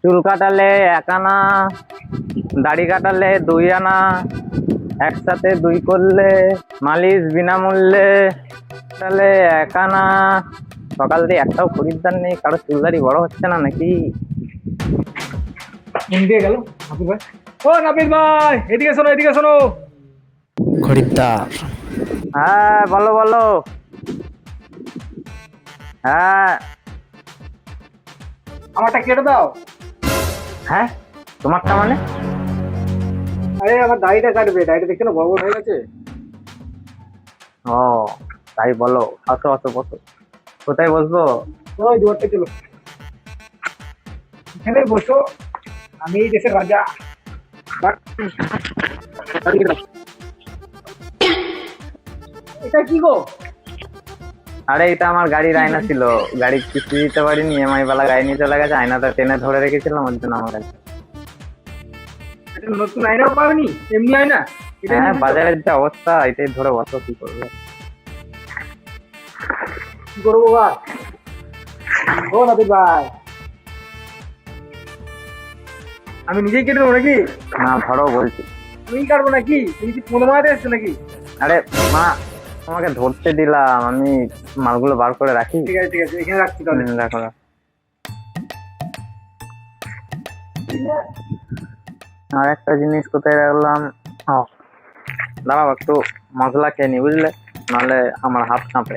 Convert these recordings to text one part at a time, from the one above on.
চুল কাটালে 1 আনা, দাড়ি কাটালে 2 আনা, একসাথে 2 করলে, মালিশ বিনামূল্যে কাটালে 1 আনা। সকাল দিয়ে একটাও খরিদ্দার নেই, কারো চুল দাড়ি বড় হচ্ছে না নাকি? দিয়ে গেল নাপিত ভাই। ও নাপিত ভাই, এদিকে শোনো, এদিকে শোনো। খরিদ্দার। হ্যাঁ বলো বলো। হ্যাঁ আমারটা কেটে দাও। হ্যাঁ, তোমারটা মানে? আরে আমার দাড়িটা কাটবে, দাড়িটা দেখছো না বড় বড় হয়ে গেছে। ও তাই বলো, আসো আসো বসো। কোথায় বসবো? ওই দুয়ারটা চলো, এখানে বসো, আমি এই দেশের রাজা। এটা কি গো? আরে এটা আমার গাড়ির আয়না ছিল, গাড়ি কিস্তি দিতে পারিনি, EMI বালা গাড়ি নিয়ে চলে গেছে, আয়নাটা টেনে ধরে রেখেছিলাম, ওর জন্য আমার কাছে। এটা নতুন আয়নাও পাওনি, এমনি আয়না? এটা হ্যাঁ, নিয়ে বাজারের যে অবস্থা, এটাই ধরে বসো, কি করবে? কি করবো বা? ও নাপিত ভাই, আমি নিজেই কেটে দেবো নাকি? না ধরো বলছি। তুমি কাটবো নাকি? তুমি কি পনেরো মারাতে এসছো নাকি? আরে মা, তোমাকে ধরতে দিলাম, আমি মালগুলো বার করে রাখি। ঠিক আছে ঠিক আছে, এখানে রাখছি তাহলে। রাখো রাখো। আর একটা জিনিস কোথায় রাখলাম? ও দাঁড়াও, একটু মশলা খেয়ে নি বুঝলে, নাহলে আমার হাত কাঁপে।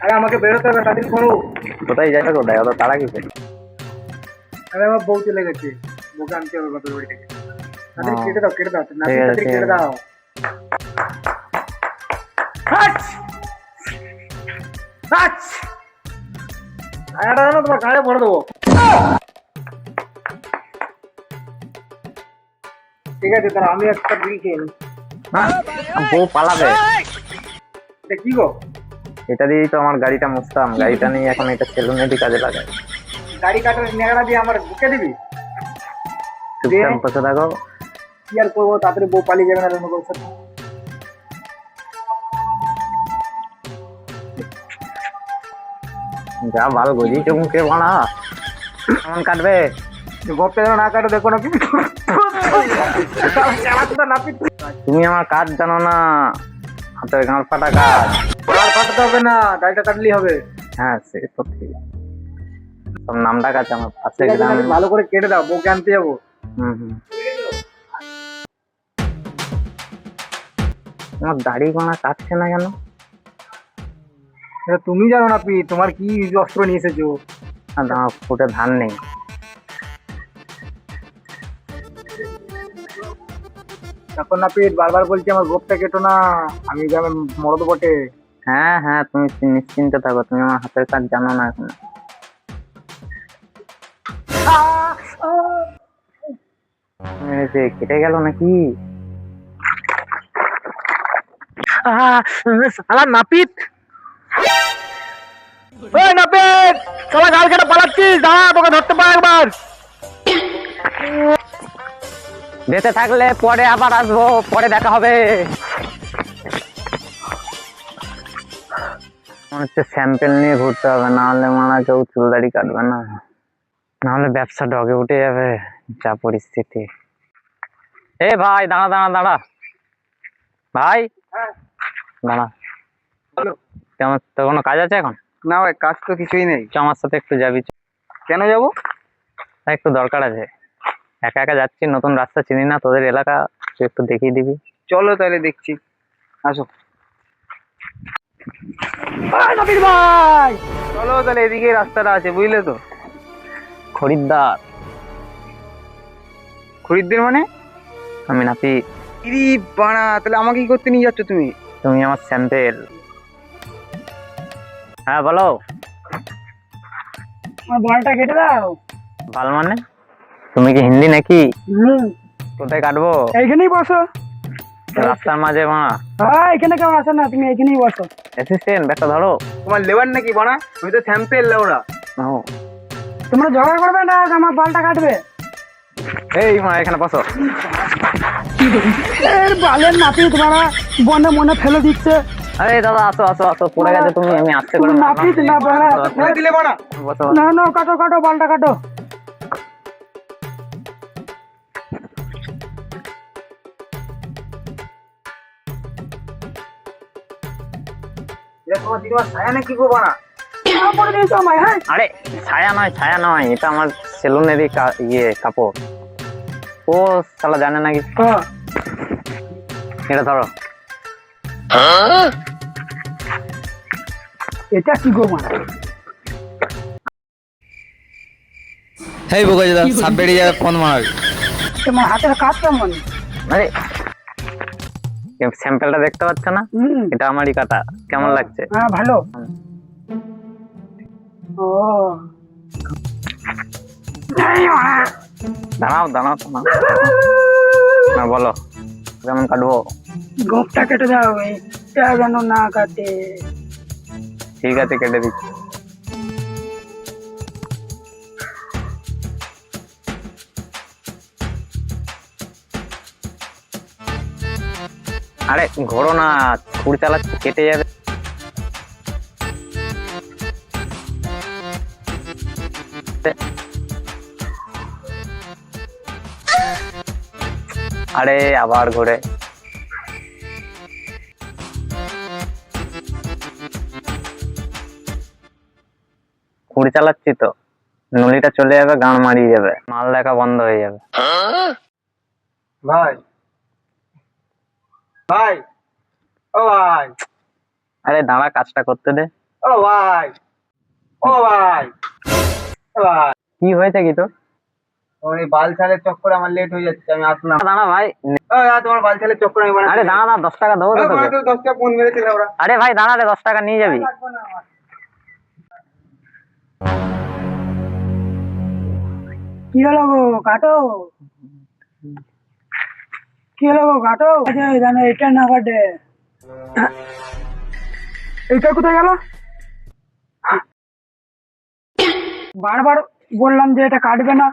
আরে আমাকে বেরোতে হবে, তাড়াতাড়ি করো। কোথায় যাবে, কোথায় অত তাড়া কিসে? আরে আমার বউ চলে গেছে, বউকে আনতে হবে বাপের বাড়ি থেকে। তাড়াতাড়ি কেটে দাও, কেটে দাও, নাপিত ঠিক আছে, তাড়াতাড়ি ঠিক কেটে আছে। দাও। হাট! হাট! আয়নাটা জানো তোমার গায়ে ভরে দেবো। ঠিক আছে, তাহলে আমি একটা বিল খেয়ে নিই। হ্যাঁ, বউ পালাবে। এটা কি গো? এটা দিয়েই তো আমার গাড়িটা মুছতাম, গাড়িটা নিয়ে এখন এটা সেলুনেরই কাজে লাগায়। গাড়ি কাটার নেগাড়া দিয়ে আমার বুকে দিবি? চুপচাপ বসে থাকো। কি আর করবো, তাড়াতাড়ি বউ পালিয়ে যাবে না অন্য কারোর সাথে। যা বাল গজিয়েছে মুখে বাড়া, কেমন কাটবে? গপটা যেন না কাটে, দেখো না কি নাপিত। তুমি আমার কাজ জানো না, হাতের গাঁট ফাটা কাজ। আর কাটাতে হবে না, গাড়িটা কাটলেই হবে। হ্যাঁ সে তো ঠিক, সব নাম ডাক আছে আমার পাশে ঠিক আছে, গ্রামে। নাপিত, ভালো করে কেটে দাও, বউকে আনতে যাবো। হুম। আমার দাড়ি গোনা কাটছে না কেন? এটা তুমি জানো নাপিত, তোমার কি অস্ত্র নিয়ে এসেছো। আর আমার ফুটে ধান নেই। এখন নাপিত বারবার বলছি আমার গোপটা কেটো না, আমি গ্রামের মরদ বটে। হ্যাঁ হ্যাঁ, তুমি নিশ্চিন্তে থাকো, তুমি আমার হাতের কাজ জানো না এখন। কেটে গেল নাকি? শালা নাপিত, ওই নাপিত, শালা গাল কেটে পালাচ্ছিস, দাঁড়া তোকে ধরতে পারে একবার। বেঁচে থাকলে পরে আবার আসবো, পরে দেখা হবে। মনে হচ্ছে স্যাম্পেল নিয়ে ঘুরতে হবে, নাহলে মারা কেউ চুল দাড়ি কাটবে না, নাহলে ব্যবসা ডগে উঠে যাবে, যা পরিস্থিতি। এ ভাই দাঁড়া দাঁড়া দাঁড়া, ভাই দাঁড়া। বলো। তেমন তো কোনো কাজ আছে এখন? না ভাই, কাজ তো কিছুই নেই। চ আমার সাথে একটু যাবি। কেন যাবো? একটু দরকার আছে, একা একা যাচ্ছি, নতুন রাস্তা চিনি না, তোদের এলাকা তুই একটু দেখিয়ে দিবি। চলো তাহলে, দেখছি, আসো। নাপিত ভাই, চলো তাহলে, এদিকে রাস্তাটা আছে বুঝলে তো। খরিদ্দার। খরিদ্দের মানে? আমি নাপি। ইরি বাড়া, তাহলে আমাকে কি করতে নিয়ে যাচ্ছ তুমি? তুমি আমার স্যাম্পেল। হ্যাঁ বলো। আমার বালটা কেটে দাও। ভাল মানে? তুমি কি হিন্দি নাকি? কোথায় কাটবো? এইখানেই বসো। রাস্তার মাঝে মা? হ্যাঁ, এখানে কেউ আসে না, তুমি এখানেই বসো। অ্যাসিস্ট্যান্ট ব্যাগটা ধরো। তোমার লেবার নাকি বাড়া? তুমি তো স্যাম্পেল লেওরা। ও, তোমরা ঝগড়া করবে না, আমার বালটা কাটবে। এই মা এখানে বসো। এর বালের নাপি তোমারা বনে মনে ফেলে দিচ্ছে। আরে দাদা আসো আসো আসো, পড়ে গেছে তুমি, আমি আসতে করে নাপিত না বাড়া, বসো, না না, কাটো কাটো, বালটা কাটো। তোমার দিদিমার ছায়া না কি গো বাড়া? পরে দিয়েছো আমায়, হ্যাঁ? আরে ছায়া নয়, এটা আমার সেলুনেরই কাপড়। ও শালা জানে নাকি? হ্যাঁ। এটা ধরো। এটা কি গো মারা? হেই বোকা দাদা সাপ বেরিয়ে যাবে ফোন মার। তোমার হাতের কাজ কেমন? আরে স্যাম্পলটা দেখতে পাচ্ছ না? এটা আমারই কাটা। কেমন লাগছে? হ্যাঁ ভালো। ও দাঁড়াও না বলো কেমন কাটবো? গোপটা কেটে দাও, এটা যেন না কাটে। ঠিক আছে, কেটে দিচ্ছি। আরে ঘোরো না, ছুরি চালাচ্ছি, কেটে যাবে। আরে আবার ঘুরে। ছুরি চালাচ্ছি তো, নলিটা চলে যাবে, গান মারিয়ে যাবে, মাল দেখা বন্ধ হয়ে যাবে। ভাই ভাই ও ভাই, আরে দাঁড়া, কাজটা করতে দে। ও ভাই ও ভাই ও ভাই, কি হয়েছে কি তোর? ওর এই বাল ছালের চক্করে আমার লেট হয়ে যাচ্ছে, আমি আসলাম। দাঁড়া ভাই। ও ভাই, তোমার বাল ছালের চক্করে আমি আরে দাঁড়া 10 টাকা দেবো তো তোকে। 10 টাকা ফোন মেরেছিল ওরা। আরে ভাই দাঁড়া রে, 10 টাকা নিয়ে যাবি। কি হলো গো, কাটো। কি হলো গো, কাটো। জানো এটা না কাটে। এইটা কোথায় গেল? বারবার বললাম যে এটা কাটবে না।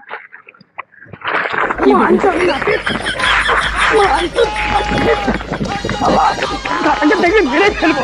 দেখে মেরে ফেলবো।